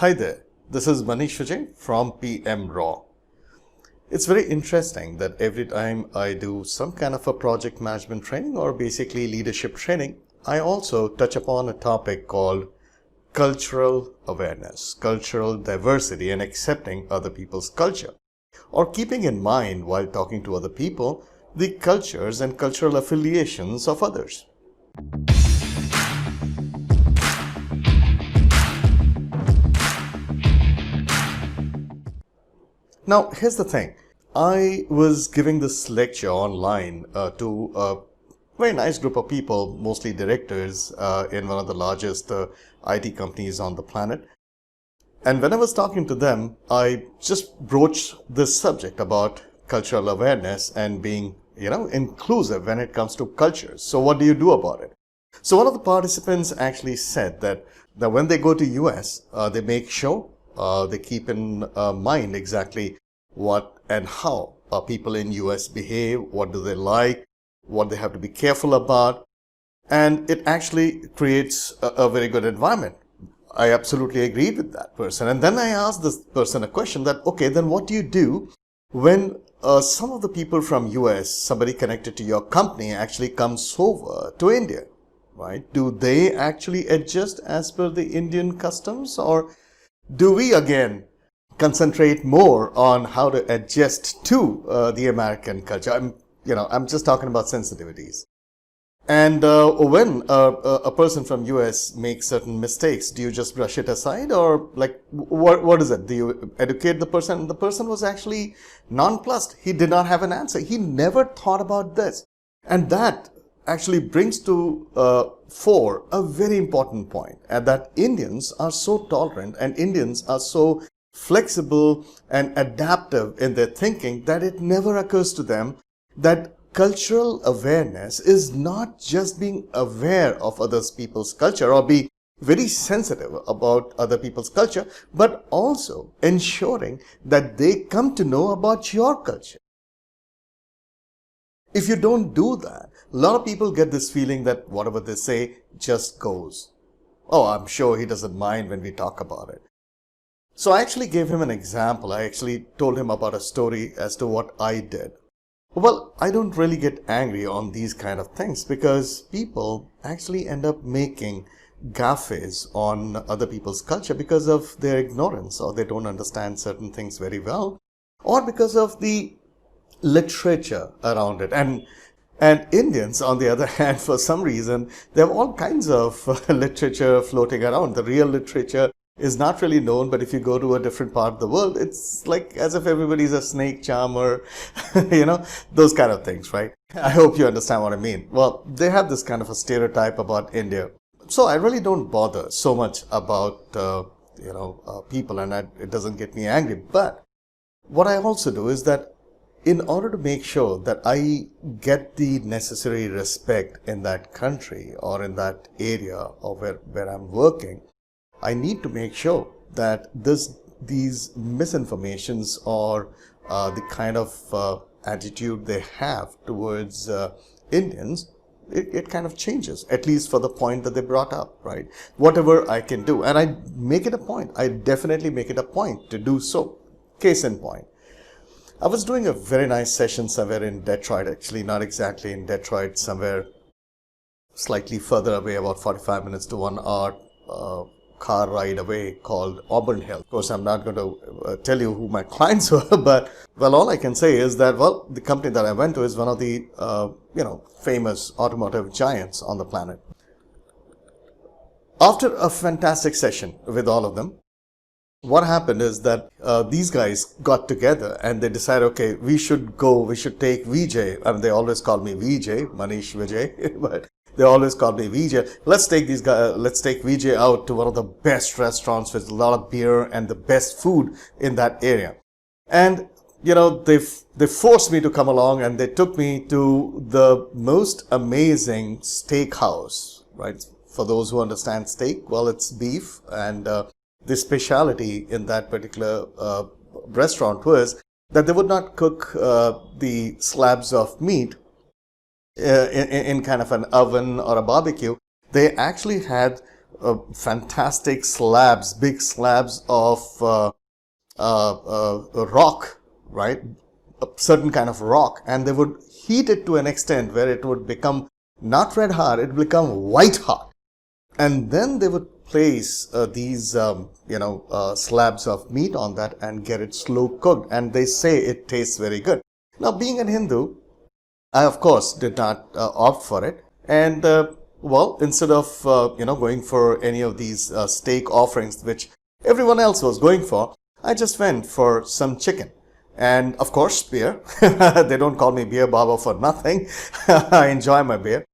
Hi there, this is Manish Vijay from PM Raw. It's very interesting that every time I do some kind of a project management training or basically leadership training, I also touch upon a topic called cultural awareness, cultural diversity, and accepting other people's culture, or keeping in mind while talking to other people the cultures and cultural affiliations of others. Now, here's the thing. I was giving this lecture online to a very nice group of people, mostly directors in one of the largest IT companies on the planet. And when I was talking to them, I just broached this subject about cultural awareness and being, inclusive when it comes to cultures. So what do you do about it? So one of the participants actually said that when they go to US, they make sure they keep in mind exactly what and how people in US behave, what do they like, what they have to be careful about, and it actually creates a very good environment. I absolutely agreed with that person. And then I asked this person a question that, okay, then what do you do when some of the people from US, somebody connected to your company actually comes over to India, right? Do they actually adjust as per the Indian customs, or do we again concentrate more on how to adjust to the American culture? I'm just talking about sensitivities. And when a person from US makes certain mistakes, do you just brush it aside, or like what is it? Do you educate the person? The person was actually nonplussed. He did not have an answer. He never thought about this, and that actually brings to fore a very important point, and that Indians are so tolerant and Indians are so flexible and adaptive in their thinking that it never occurs to them that cultural awareness is not just being aware of other people's culture or be very sensitive about other people's culture, but also ensuring that they come to know about your culture. If you don't do that, a lot of people get this feeling that whatever they say just goes. Oh, I'm sure he doesn't mind when we talk about it. So I actually gave him an example. I actually told him about a story as to what I did. Well, I don't really get angry on these kind of things because people actually end up making gaffes on other people's culture because of their ignorance, or they don't understand certain things very well, or because of the literature around it. And Indians, on the other hand, for some reason, they have all kinds of literature floating around. The real literature is not really known, but if you go to a different part of the world, it's like as if everybody's a snake charmer, those kind of things, right? I hope you understand what I mean. Well, they have this kind of a stereotype about India. So I really don't bother so much about, people, and it doesn't get me angry. But what I also do is that in order to make sure that I get the necessary respect in that country or in that area or where I'm working, I need to make sure that these misinformations or the kind of attitude they have towards Indians, it kind of changes, at least for the point that they brought up, right? Whatever I can do. And I make it a point. I definitely make it a point to do so. Case in point. I was doing a very nice session somewhere in Detroit, actually not exactly in Detroit, somewhere slightly further away, about 45 minutes to 1 hour car ride away, called Auburn Hill. Of course, I'm not going to tell you who my clients were, but well, all I can say is that, well, the company that I went to is one of the, famous automotive giants on the planet. After a fantastic session with all of them, what happened is that these guys got together and they decided, okay, we should take Vijay. I mean, they always call me Vijay, Manish Vijay, but they always call me Vijay. Let's take Vijay out to one of the best restaurants with a lot of beer and the best food in that area. And, they forced me to come along, and they took me to the most amazing steakhouse, right? For those who understand steak, well, it's beef, and the speciality in that particular restaurant was that they would not cook the slabs of meat in kind of an oven or a barbecue. They actually had fantastic slabs, big slabs of rock, right? A certain kind of rock, and they would heat it to an extent where it would become not red hot, it would become white hot. And then they would place these, slabs of meat on that and get it slow cooked. And they say it tastes very good. Now, being a Hindu, I, of course, did not opt for it. And, instead of, going for any of these steak offerings, which everyone else was going for, I just went for some chicken. And, of course, beer. They don't call me Beer Baba for nothing. I enjoy my beer.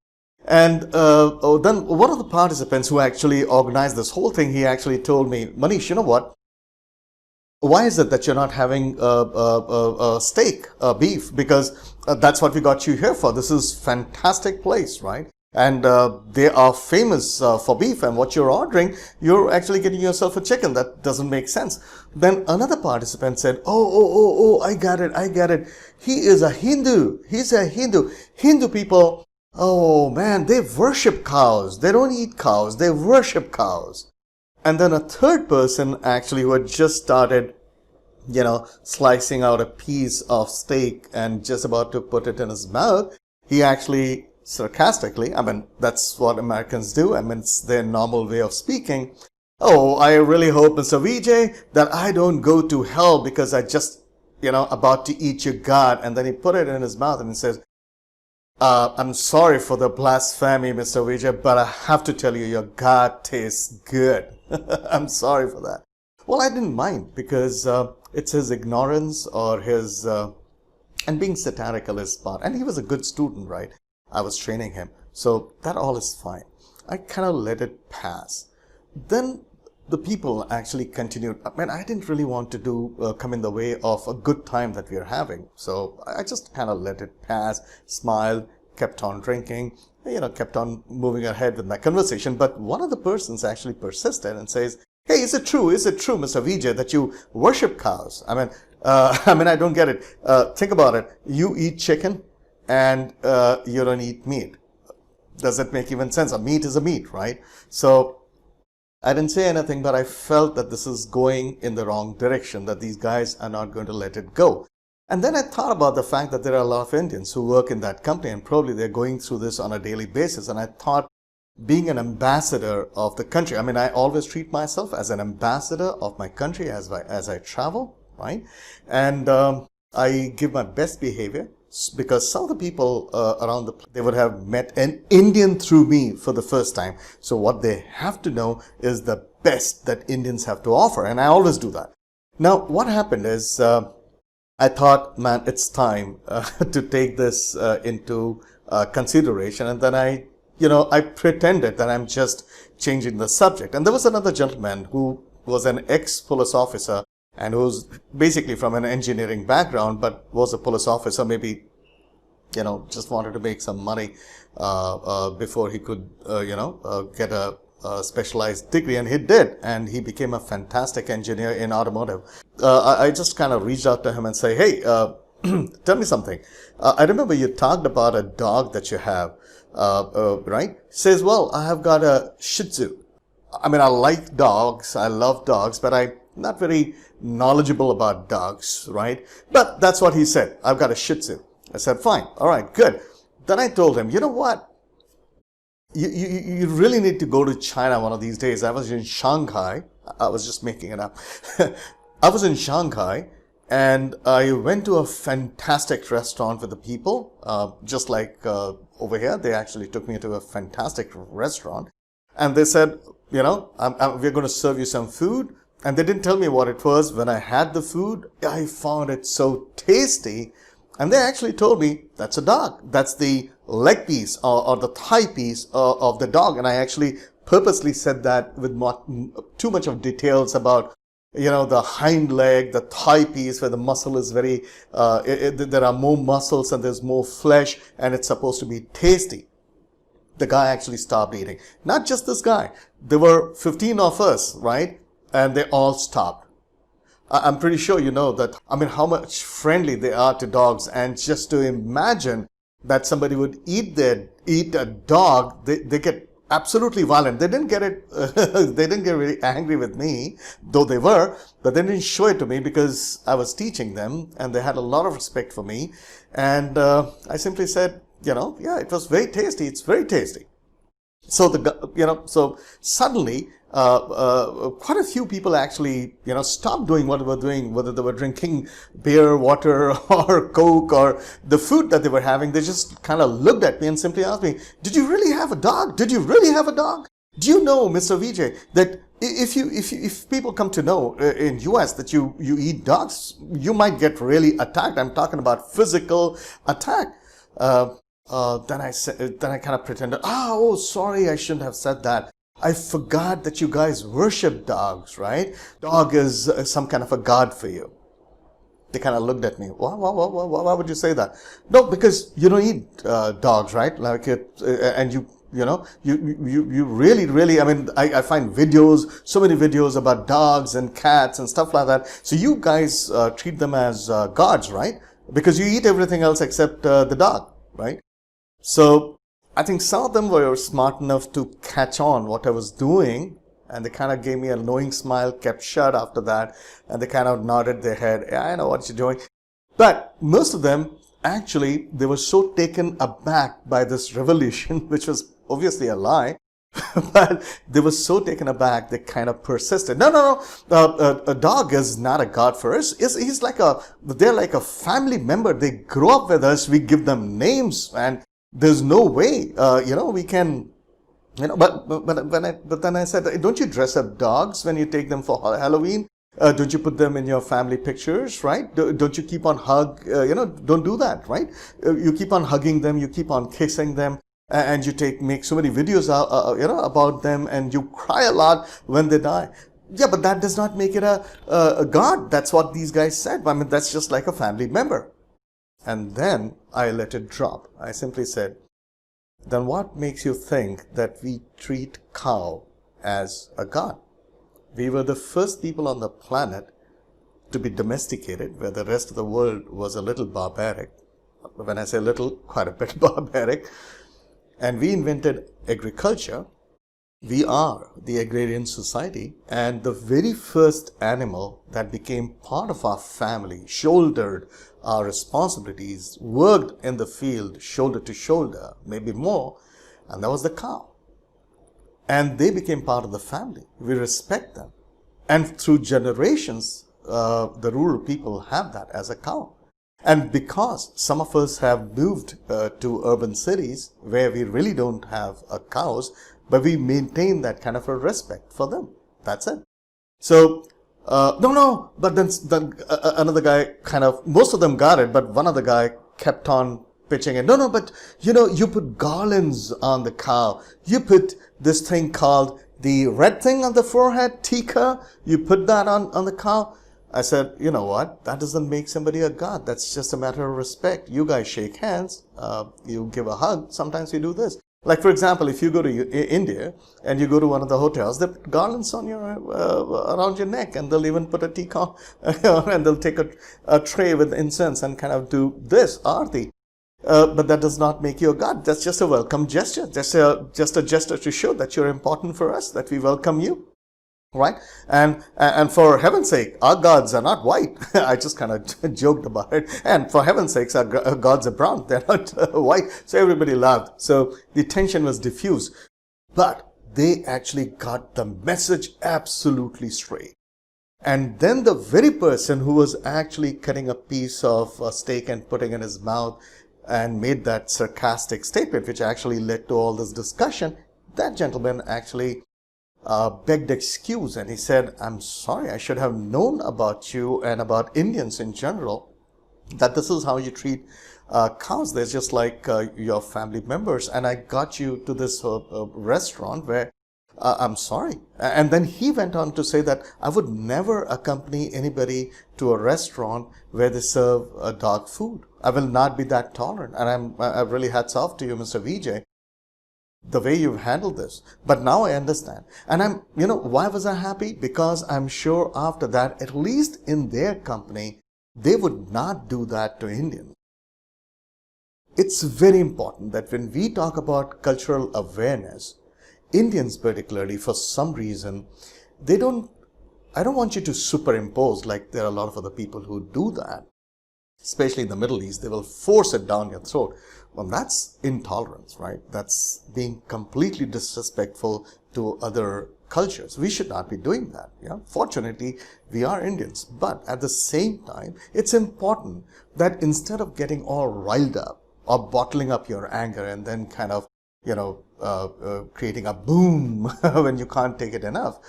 And then one of the participants who actually organized this whole thing, he actually told me, Manish, you know what? Why is it that you're not having steak, beef? Because that's what we got you here for. This is fantastic place, right? And they are famous for beef. And what you're ordering, you're actually getting yourself a chicken. That doesn't make sense. Then another participant said, oh, I got it. He is a Hindu. He's a Hindu. Hindu people, oh man, they worship cows. They don't eat cows. They worship cows. And then a third person actually who had just started, slicing out a piece of steak and just about to put it in his mouth, he actually sarcastically, that's what Americans do. It's their normal way of speaking. Oh, I really hope, Mr. Vijay, that I don't go to hell because I just, about to eat your God. And then he put it in his mouth and he says, I'm sorry for the blasphemy, Mr. Vijay, but I have to tell you, your God tastes good. I'm sorry for that. Well, I didn't mind because it's his ignorance or his, and being satirical is part. And he was a good student, right? I was training him. So that all is fine. I kind of let it pass. Then the people actually continued. I didn't really want to come in the way of a good time that we are having. So I just kind of let it pass, smiled, kept on drinking, kept on moving ahead with my conversation. But one of the persons actually persisted and says, hey, is it true, Mr. Vijay, that you worship cows? I don't get it. Think about it. You eat chicken and you don't eat meat. Does it make even sense? A meat is a meat, right? So I didn't say anything, but I felt that this is going in the wrong direction, that these guys are not going to let it go. And then I thought about the fact that there are a lot of Indians who work in that company and probably they're going through this on a daily basis. And I thought, being an ambassador of the country, I always treat myself as an ambassador of my country as I travel, right? And I give my best behavior because some of the people around they would have met an Indian through me for the first time. So what they have to know is the best that Indians have to offer. And I always do that. Now, what happened is I thought, man, it's time to take this into consideration. And then I pretended that I'm just changing the subject. And there was another gentleman who was an ex-police officer and who's basically from an engineering background, but was a police officer, maybe, just wanted to make some money before he could, get a specialized degree. And he did. And he became a fantastic engineer in automotive. I just kind of reached out to him and say, hey, tell me something. I remember you talked about a dog that you have. Right? Says, well, I have got a Shih Tzu. I like dogs. I love dogs, but I'm not very knowledgeable about dogs, right? But that's what he said. I've got a Shih Tzu. I said, fine. All right, good. Then I told him, you know what? You really need to go to China one of these days. I was in Shanghai. I was just making it up. I was in Shanghai. And I went to a fantastic restaurant with the people, just like over here. They actually took me to a fantastic restaurant. And they said, we're going to serve you some food. And they didn't tell me what it was. When I had the food, I found it so tasty. And they actually told me, that's a dog. That's the leg piece or the thigh piece of the dog. And I actually purposely said that with not too much of details about the hind leg, the thigh piece where the muscle is very, there are more muscles and there's more flesh and it's supposed to be tasty. The guy actually stopped eating. Not just this guy. There were 15 of us, right? And they all stopped. I'm pretty sure you know that, how much friendly they are to dogs. And just to imagine that somebody would eat a dog, they get absolutely violent. They didn't get it, they didn't get really angry with me, though they were, but they didn't show it to me because I was teaching them and they had a lot of respect for me. And I simply said, yeah, it was very tasty. It's very tasty. So so suddenly, quite a few people actually, stopped doing what they were doing, whether they were drinking beer, water, or Coke, or the food that they were having. They just kind of looked at me and simply asked me, "Did you really have a dog? Did you really have a dog? Do you know, Mr. Vijay, that if people come to know in US that you eat dogs, you might get really attacked. I'm talking about physical attack." Then I kind of pretended, oh, sorry, I shouldn't have said that. I forgot that you guys worship dogs, right? Dog is some kind of a god for you. They kind of looked at me. Why would you say that? No, because you don't eat dogs, right? Like and you really, I mean, I find videos, so many videos about dogs and cats and stuff like that. So you guys treat them as gods, right? Because you eat everything else except the dog, right? So I think some of them were smart enough to catch on what I was doing, and they kind of gave me a knowing smile, kept shut after that, and they kind of nodded their head. Yeah, I know what you're doing. But most of them, actually, they were so taken aback by this revelation, which was obviously a lie, but they were so taken aback, they kind of persisted. No. A dog is not a god for us. They're like a family member. They grow up with us. We give them names, and there's no way, we can, but then I said, don't you dress up dogs when you take them for Halloween? Don't you put them in your family pictures, right? Don't you keep on don't do that, right? You keep on hugging them, you keep on kissing them, and you make so many videos, about them, and you cry a lot when they die. Yeah, but that does not make it a god. That's what these guys said. I mean, that's just like a family member. And then I let it drop. I simply said, then what makes you think that we treat cow as a god? We were the first people on the planet to be domesticated, where the rest of the world was a little barbaric. When I say little, quite a bit barbaric. And we invented agriculture. We are the agrarian society, and the very first animal that became part of our family, shouldered our responsibilities, worked in the field shoulder to shoulder, maybe more, and that was the cow. And they became part of the family. We respect them. And through generations, the rural people have that as a cow. And because some of us have moved to urban cities where we really don't have cows, but we maintain that kind of a respect for them. That's it. So, no, but then another guy most of them got it, but one other guy kept on pitching it. No, but you put garlands on the cow. You put this thing called the red thing on the forehead, tika. You put that on the cow. I said, you know what? That doesn't make somebody a god. That's just a matter of respect. You guys shake hands. You give a hug. Sometimes you do this. Like, for example, if you go to India and you go to one of the hotels, they put garlands on around your neck, and they'll even put a teacup, and they'll take a tray with incense and kind of do this, aarti. But that does not make you a god. That's just a welcome gesture. Just a gesture to show that you're important for us, that we welcome you. Right? And for heaven's sake, our gods are not white. I just kind of joked about it. And for heaven's sakes, our gods are brown. They're not white. So everybody laughed. So the tension was diffused. But they actually got the message absolutely straight. And then the very person who was actually cutting a piece of steak and putting it in his mouth and made that sarcastic statement, which actually led to all this discussion, that gentleman actually begged excuse, and he said, I'm sorry, I should have known about you and about Indians in general, that this is how you treat cows. They're just like your family members, and I got you to this restaurant where I'm sorry. And then he went on to say that I would never accompany anybody to a restaurant where they serve dog food. I will not be that tolerant. And I really hats off to you, Mr. Vijay, the way you've handled this. But now I understand. And why was I happy? Because I'm sure after that, at least in their company, they would not do that to Indians. It's very important that when we talk about cultural awareness, Indians particularly, for some reason, they don't, I don't want you to superimpose like there are a lot of other people who do that. Especially in the Middle East, they will force it down your throat. Well, that's intolerance, right? That's being completely disrespectful to other cultures. We should not be doing that. Yeah. Fortunately, we are Indians, but at the same time, it's important that instead of getting all riled up or bottling up your anger and then kind of, creating a boom when you can't take it enough,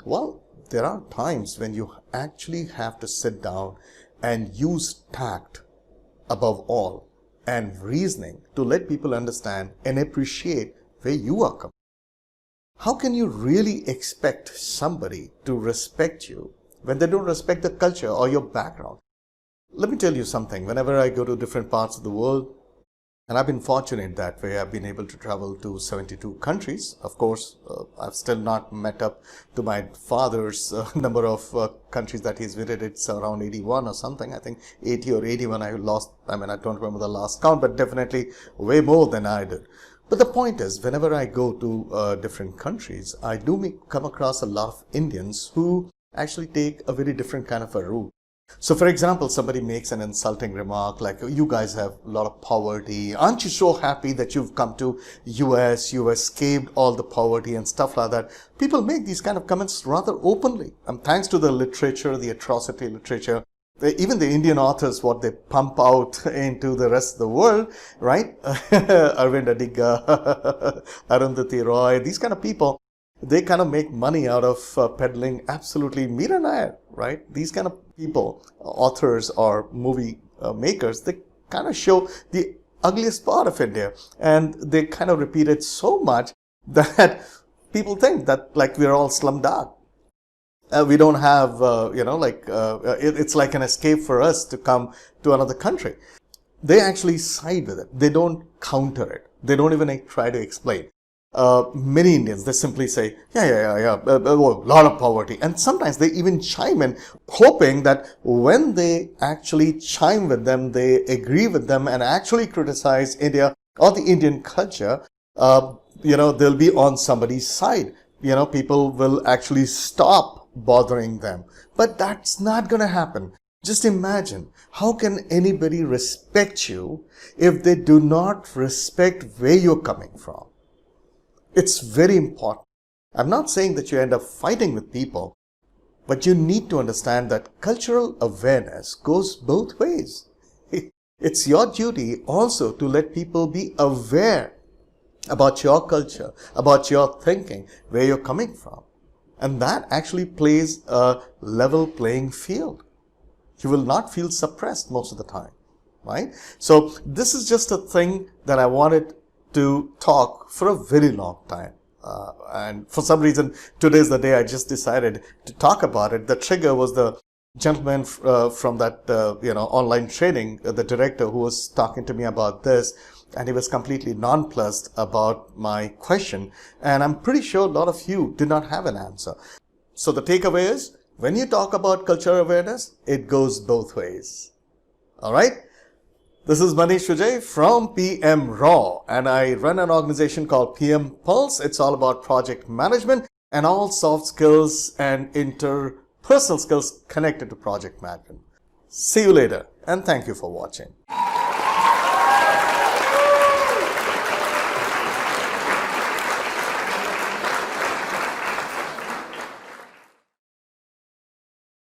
well, there are times when you actually have to sit down and use tact above all and reasoning to let people understand and appreciate where you are coming. How can you really expect somebody to respect you when they don't respect the culture or your background? Let me tell you something. Whenever I go to different parts of the world, and I've been fortunate that way, I've been able to travel to 72 countries. Of course, I've still not met up to my father's number of countries that he's visited. It's around 81 or something. I think 80 or 81. I don't remember the last count, but definitely way more than I did. But the point is, whenever I go to different countries, I do come across a lot of Indians who actually take a very different kind of a route. So, for example, somebody makes an insulting remark like, you guys have a lot of poverty. Aren't you so happy that you've come to US, you've escaped all the poverty and stuff like that? People make these kind of comments rather openly. And thanks to the literature, the atrocity literature, even the Indian authors, what they pump out into the rest of the world, right? Arvind Adiga, Arundhati Roy, these kind of people, they kind of make money out of peddling absolutely Meera Nair, right? These kind of people, authors or movie makers, they kind of show the ugliest part of India, and they kind of repeat it so much that people think that like we're all slumdog. We don't have, it's like an escape for us to come to another country. They actually side with it. They don't counter it. They don't even try to explain. Many Indians, they simply say, a lot of poverty. And sometimes they even chime in, hoping that when they actually chime with them, they agree with them and actually criticize India or the Indian culture, they'll be on somebody's side. People will actually stop bothering them. But that's not going to happen. Just imagine, how can anybody respect you if they do not respect where you're coming from? It's very important. I'm not saying that you end up fighting with people, but you need to understand that cultural awareness goes both ways. It's your duty also to let people be aware about your culture, about your thinking, where you're coming from. And that actually plays a level playing field. You will not feel suppressed most of the time, right? So this is just a thing that I wanted to talk for a very long time. And for some reason, today's the day I just decided to talk about it. The trigger was the gentleman from that, online training, the director who was talking to me about this. And he was completely nonplussed about my question. And I'm pretty sure a lot of you did not have an answer. So the takeaway is, when you talk about cultural awareness, it goes both ways. All right? This is Manish Vijay from PM Raw, and I run an organization called PM Pulse. It's all about project management and all soft skills and interpersonal skills connected to project management. See you later, and thank you for watching.